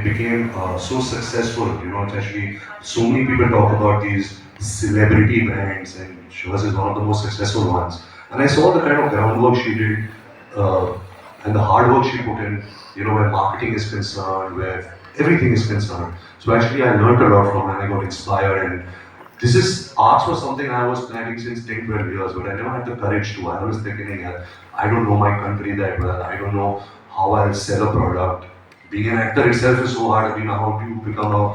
became so successful. It's actually so many people talk about these celebrity brands, and hers is one of the most successful ones. And I saw the kind of groundwork she did and the hard work she put in. Where marketing is concerned, where everything is concerned. So actually, I learned a lot from her, and I got inspired. And this is arts was something I was planning since 10, 12 years, but I never had the courage to. I was thinking, yeah, I don't know my country that well. I don't know how I'll sell a product. Being an actor itself is so hard. How do you become a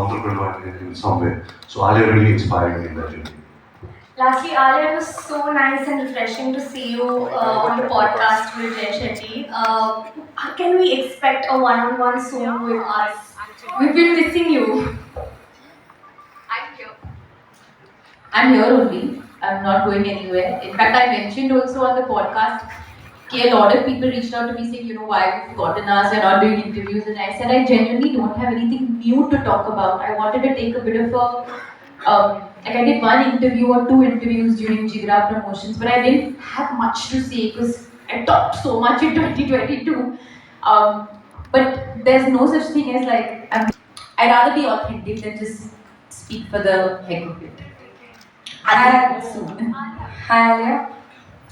entrepreneur in some way? So Alia really inspired me in that journey. Lastly, Alia, it was so nice and refreshing to see you on the podcast with Jay Shetty. Can we expect a one-on-one soon with us? We've been missing you. I'm here only. I'm not going anywhere. In fact, I mentioned also on the podcast a lot of people reached out to me saying, why have you forgotten us? You're not doing interviews. And I said, I genuinely don't have anything new to talk about. I wanted to take a bit of I did one interview or two interviews during Jigra promotions, but I didn't have much to say because I talked so much in 2022. But there's no such thing as I'd rather be authentic than just speak for the heck of it. Hi, Soon. Hi, Alia.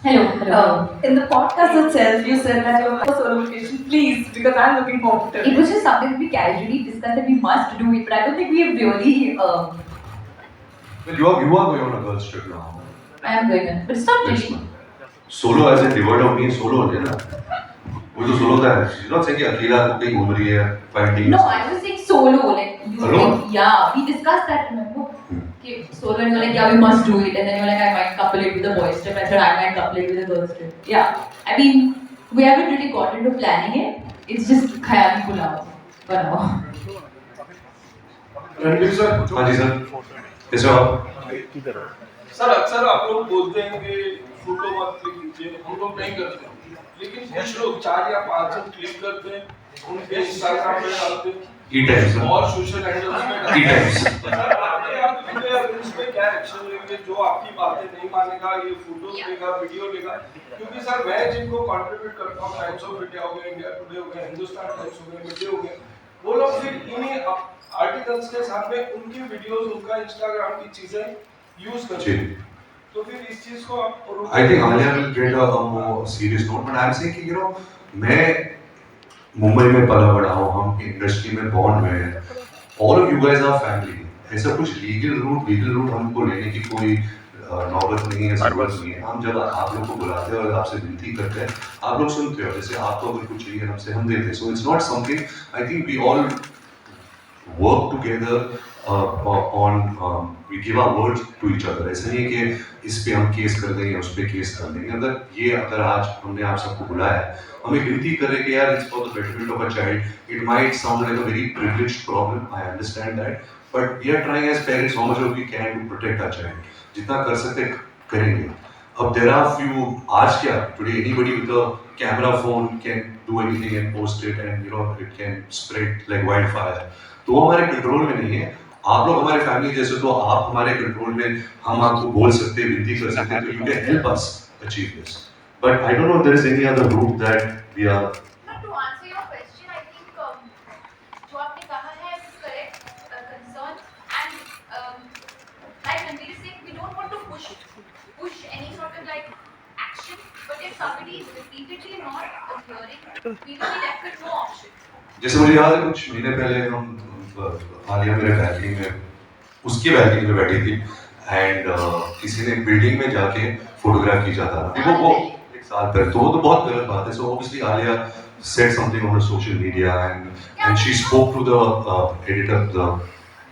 Hello. In the podcast itself, you said that you're solo vacation, please, because I'm looking forward to It it. was just something we casually discussed that we must do it, but I don't think we have really. Well, you are going on a girls trip now. I am going on, but it's not Next really. month. Solo as in the word of being solo, है ना? वो जो solo था, she's not saying कि अकेला तो कहीं घूम रही है, finding. No, I was saying solo. Alone? Yeah, we discussed that. Remember? Okay, solo, and you were like, yeah, we must do it, and then you were like, I might couple it with a boys trip. I said, I might couple it with a girls trip. Yeah, I mean, we haven't really got into planning it. It's just khayali pulao for now. Ranbir sir, हाँ जी sir, कैसे हो आप? Sir अक्सर आप लोग बोलते हैं कि फोटो मत क्लिक कीजिए, हम लोग नहीं करते, लेकिन कुछ लोग 4 या 5 जन क्लिक करते हैं, उनके इंस्टाग्राम पे डालते हैं, E-times, और सोशल हैंडल्स पे डालते हैं। E-times. सर आप इस पे क्या एक्शन लेंगे जो आपकी बातें नहीं मानेगा, ये फोटो लेगा, वीडियो लेगा, क्योंकि सर मैं जिनको कंट्रीब्यूट करता हूँ, टाइम्स ऑफ इंडिया हो गया, इंडिया टुडे हो गया, हिंदुस्तान टाइम्स हो गया, मिडे हो गया, वो लोग फिर इन्हीं आर्टिकल्स के साथ में उनकी वीडियोस, उनका इंस्टाग्राम की चीजें यूज करते हैं। तो फिर इस चीज को आप I think Alia will get a more serious note, but I'm saying कि मैं मुंबई में पला बड़ा हूँ, हम इंडस्ट्री में बॉन्ड हुए हैं, all of you guys are family. ऐसा कुछ लीगल रूट हमको लेने की कोई नौबत नहीं है, जरूरत नहीं है। हम जब आप लोग को बुलाते हैं और आपसे विनती करते हैं, आप लोग सुनते हो, जैसे आपको अगर कुछ चाहिए हमसे, हम देते हैं। So it's not something, I think we all work together we give our words to each other. ऐसा नहीं है कि इस पे हम केस कर देंगे, उस पे केस कर देंगे। अगर आज हमने आप सबको बुलाया है, हमें विनती कर रहे कि यार it's for the betterment of a child. It might sound like a very privileged problem, I understand that, but we are trying as parents how much we can to protect our child. जितना कर सकते करेंगे। अब there are few, आज क्या, today anybody with a camera phone can do anything and post it, and it can spread like wildfire. तो वो हमारे कंट्रोल में नहीं है। आप लोग हमारे फैमिली जैसे, तो आप हमारे कंट्रोल में, हम आपको बोल सकते हैं, विनती कर सकते हैं, तो you can help us achieve this. But I don't know there is any other route that we are. To answer your question, I think जो आपने कहा है is correct concern, and like Ranbir said, we don't want to push any sort of like action, but if somebody is repeatedly not adhering, we will be left with no option. जैसे मुझे याद है कुछ महीने पहले हम आलिया मेरे balcony में, उसकी बैल्कनी में बैठी थी, एंड किसी ने बिल्डिंग में जाके फोटोग्राफ खींचा था। वो एक साल पहले, तो वो तो बहुत गलत बात है। So obviously Alia said something on the social media, and she spoke to the editor,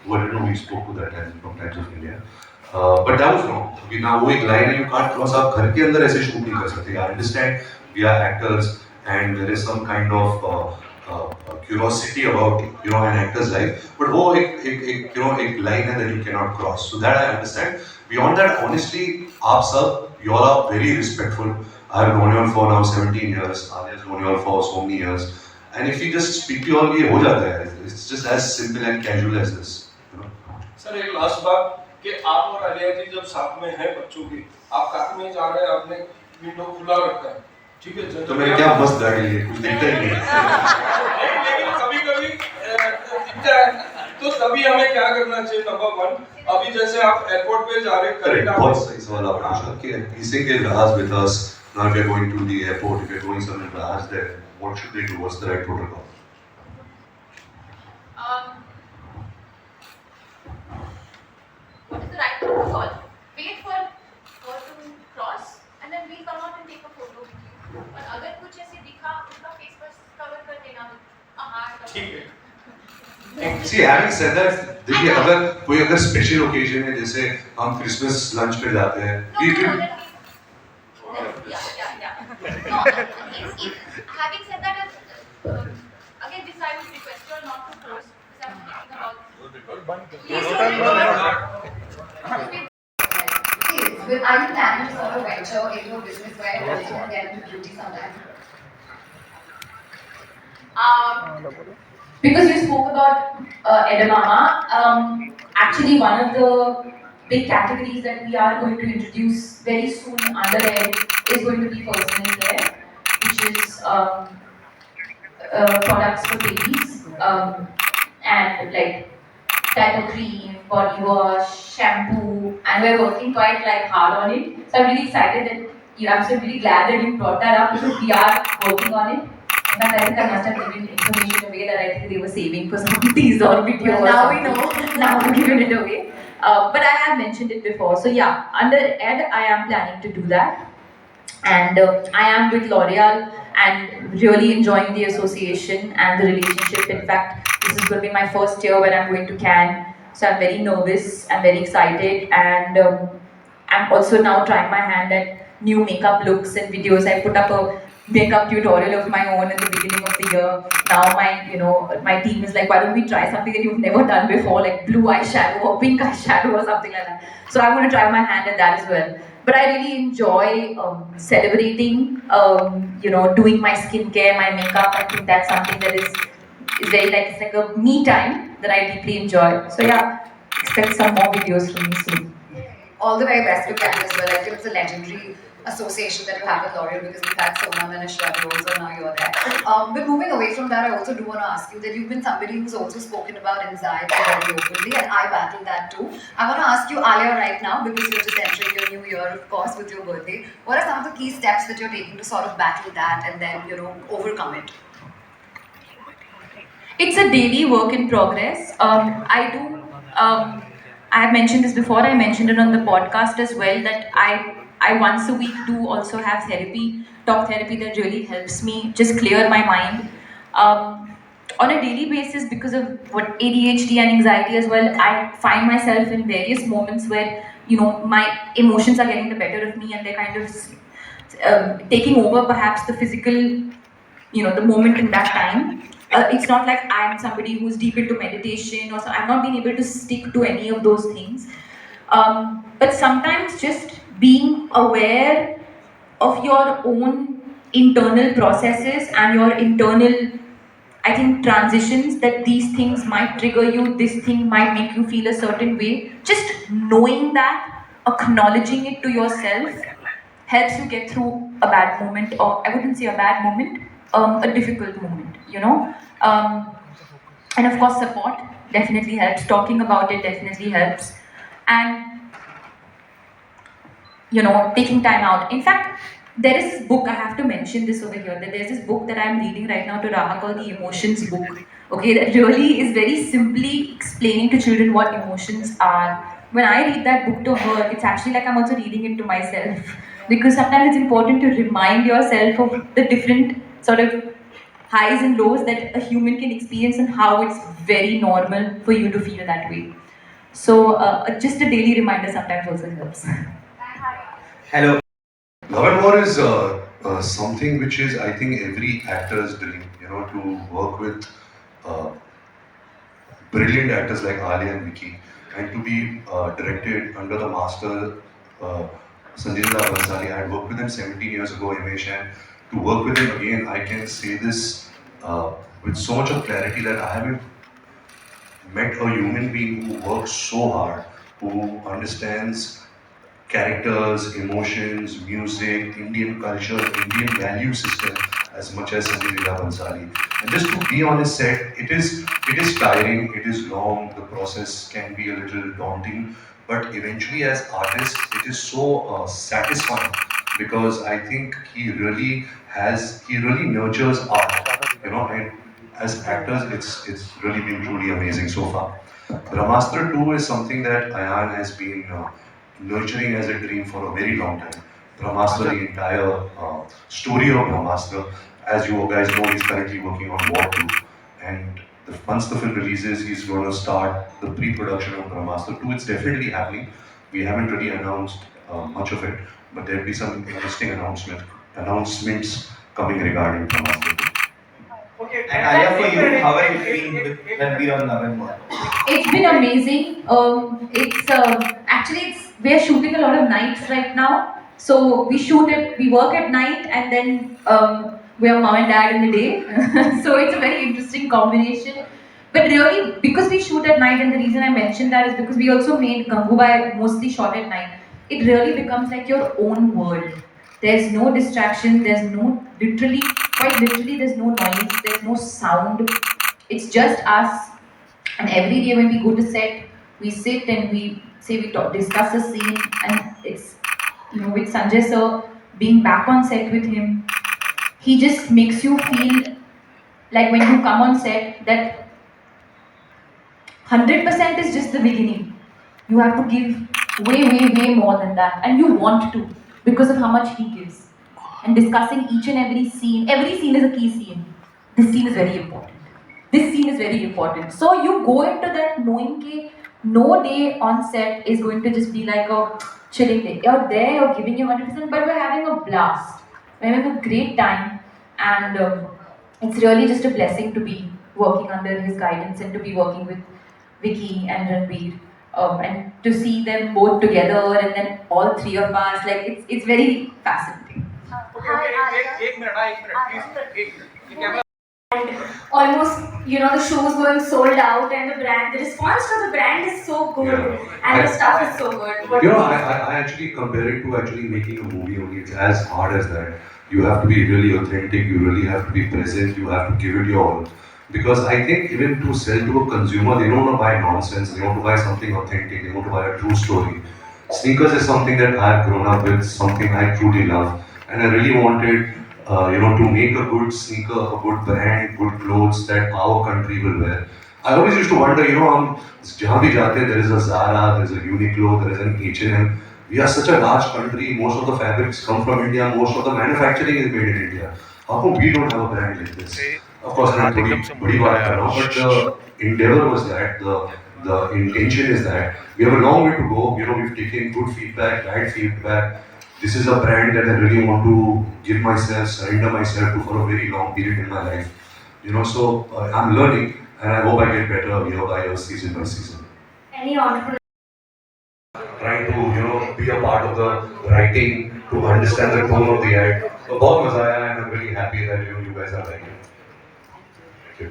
we spoke to that time from Times of India, but that was wrong. कि ना वो एक लाइन है, you can't cross, आप घर के अंदर ऐसे शूट नहीं कर सकते। I understand we are actors and there is some kind of curiosity about an actor's life, but वो एक line है that you cannot cross. So that I understand. Beyond that, honestly, आप सब you all are very respectful. I have known you all for now 17 years. Alia has known you all for so many years. And if you just speak to you all, ये हो जाता है. It's just as simple and casual as this. Sir एक last बात कि आप और आलिया जी जब साथ में हैं बच्चों की, आप कार में जा रहे हैं, आपने विंडो खुला रखा है, ठीक है? तो मैंने क्या मस्त गाड़ी ली है, कुछ दिखता ही नहीं है। लेकिन कभी-कभी तो तभी हमें क्या करना चाहिए? नंबर 1, अभी जैसे आप एयरपोर्ट पे जा रहे Correct. बहुत सही सवाल आपने पूछा कि he's saying that Rahas with us. Now if you're going to the airport, if you're going somewhere, Rahas there, what should they do? What's the right protocol? What is the right protocol? Wait for her to cross and then we'll come out and take a photo with you. और अगर कुछ ऐसे दिखा उसका face बस cover कर देना हाँ ठीक है। See, having said that, देखिए अगर कोई अगर स्पेशल ओकेजन है जैसे हम क्रिसमस लंच पे जाते हैं, Having said that, again, this I would request you all not to post because I'm thinking about. Are you planning to sort of venture into a business where you can get into beauty sometime? Because you spoke about edamame, actually one of the big categories that we are going to introduce very soon under Ed is going to be personal care, which is products for babies and like diaper cream, body wash, shampoo, and we're working quite like hard on it. So I'm really excited that I'm so really glad that you brought that up because we are working on it. In fact, I think I must have given information away that I think they were saving for some teaser or video. Well, now we know. Now I've given it away. But I have mentioned it before. So yeah, under Ed, I am planning to do that. And I am with L'Oreal and really enjoying the association and the relationship. In fact, this is going to be my first year when I'm going to Cannes. So I'm very nervous, I'm very excited, and I'm also now trying my hand at new makeup looks and videos. I put up a makeup tutorial of my own at the beginning of the year. Now my team is like, why don't we try something that you've never done before, like blue eyeshadow or pink eyeshadow or something like that. So I'm going to try my hand at that as well. But I really enjoy celebrating, doing my skincare, my makeup. I think that's something that is very it's like a me time that I deeply enjoy. So yeah, expect some more videos from me soon. All the very best to Cannes as well. I think it's a legendary association that you have with L'Oreal because we've had Sonam and Ashwarya also, now you're there. But moving away from that, I also do want to ask you that you've been somebody who's also spoken about anxiety very openly, and I battle that too. I want to ask you, Alia, right now, because you're just entering your new year, of course, with your birthday, what are some of the key steps that you're taking to sort of battle that and then, overcome it? It's a daily work in progress. I have mentioned this before, I mentioned it on the podcast as well, that I once a week do also have therapy, talk therapy that really helps me just clear my mind. On a daily basis, because of what ADHD and anxiety as well, I find myself in various moments where, my emotions are getting the better of me and they're kind of taking over perhaps the physical, the moment in that time. It's not like I'm somebody who's deep into meditation or so. I've not been able to stick to any of those things. But sometimes just being aware of your own internal processes and your internal, I think, transitions, that these things might trigger you, this thing might make you feel a certain way. Just knowing that, acknowledging it to yourself, helps you get through a bad moment, or I wouldn't say a bad moment, a difficult moment, and of course, support definitely helps. Talking about it definitely helps. And taking time out. In fact, there is this book, I have to mention this over here, that there's this book that I'm reading right now to Raha called the Emotions book. Okay, that really is very simply explaining to children what emotions are. When I read that book to her, it's actually like I'm also reading it to myself. Because sometimes it's important to remind yourself of the different sort of highs and lows that a human can experience and how it's very normal for you to feel that way. So just a daily reminder sometimes also helps. Hello. Love and War is something which is, I think, every actor's dream, to work with brilliant actors like Alia and Vicky, and to be directed under the master Sanjay Bansali. I had worked with him 17 years ago, Himesh, and to work with him again, I can say this with so much of clarity that I haven't met a human being who works so hard, who understands characters, emotions, music, Indian culture, Indian value system, as much as Sanjay Leela Bhansali. And just to be on his set, it is tiring, it is long, the process can be a little daunting, but eventually as artists, it is so satisfying because I think he really nurtures art, and as actors, it's really been truly amazing so far. Brahmastra 2 is something that Ayan has been nurturing as a dream for a very long time. Brahmastra, the entire story of Brahmastra, as you guys know, he's currently working on War 2. And once the film releases, he's going to start the pre-production of Brahmastra 2. It's definitely happening. We haven't really announced much of it, but there'll be some interesting announcements coming regarding Brahmastra 2. And Alia, for you, how are you feeling with Ranbir on November? It's been amazing. It's we're shooting a lot of nights right now. So we work at night, and then we're mom and dad in the day. So it's a very interesting combination. But really, because we shoot at night, and the reason I mentioned that is because we also made Gangubai mostly shot at night. It really becomes like your own world. There's no distraction. There's no quite literally, there's no noise. There's no sound. It's just us, and every day when we go to set, we sit and discuss a scene, and it's with Sanjay sir, being back on set with him, he just makes you feel like when you come on set that 100% is just the beginning. You have to give way more than that, and you want to because of how much he gives. And discussing each and every scene is a key scene. This scene is very important. This scene is very important. So you go into that knowing that no day on set is going to just be like a chilling day. You're there, you're giving your 100%, but we're having a blast. We're having a great time, and it's really just a blessing to be working under his guidance and to be working with Vicky and Ranbir. And to see them both together and then all three of us, like it's very fascinating. एक minute please Almost, the show is going sold out, and the response from the brand is so good, and the stuff is so good. I actually compare it to actually making a movie only. It's as hard as that. You have to be really authentic, you really have to be present, you have to give it your all. Because I think even to sell to a consumer, they don't want to buy nonsense, they want to buy something authentic, they want to buy a true story. Sneakers is something that I've grown up with, something I truly love. And I really wanted, to make a good sneaker, a good brand, good clothes that our country will wear. I always used to wonder, jahan bhi jate, there is a Zara, there is a Uniqlo, there is an H&M. We are such a large country, most of the fabrics come from India, most of the manufacturing is made in India. How come we don't have a brand like this? Of course, I'm badi baat kar raha hu, but the endeavor was that, the intention is that. We have a long way to go, we've taken good feedback, bad feedback. This is a brand that I really want to surrender myself to for a very long period in my life. So I'm learning, and I hope I get better year by year, season by season. Any entrepreneur. Trying to be a part of the writing, to understand the tone of the ad. So बहुत मजा आया, and I'm really happy that you guys are liking it. Thank you.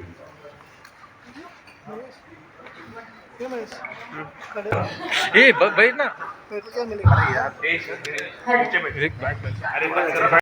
भाई ना Hello.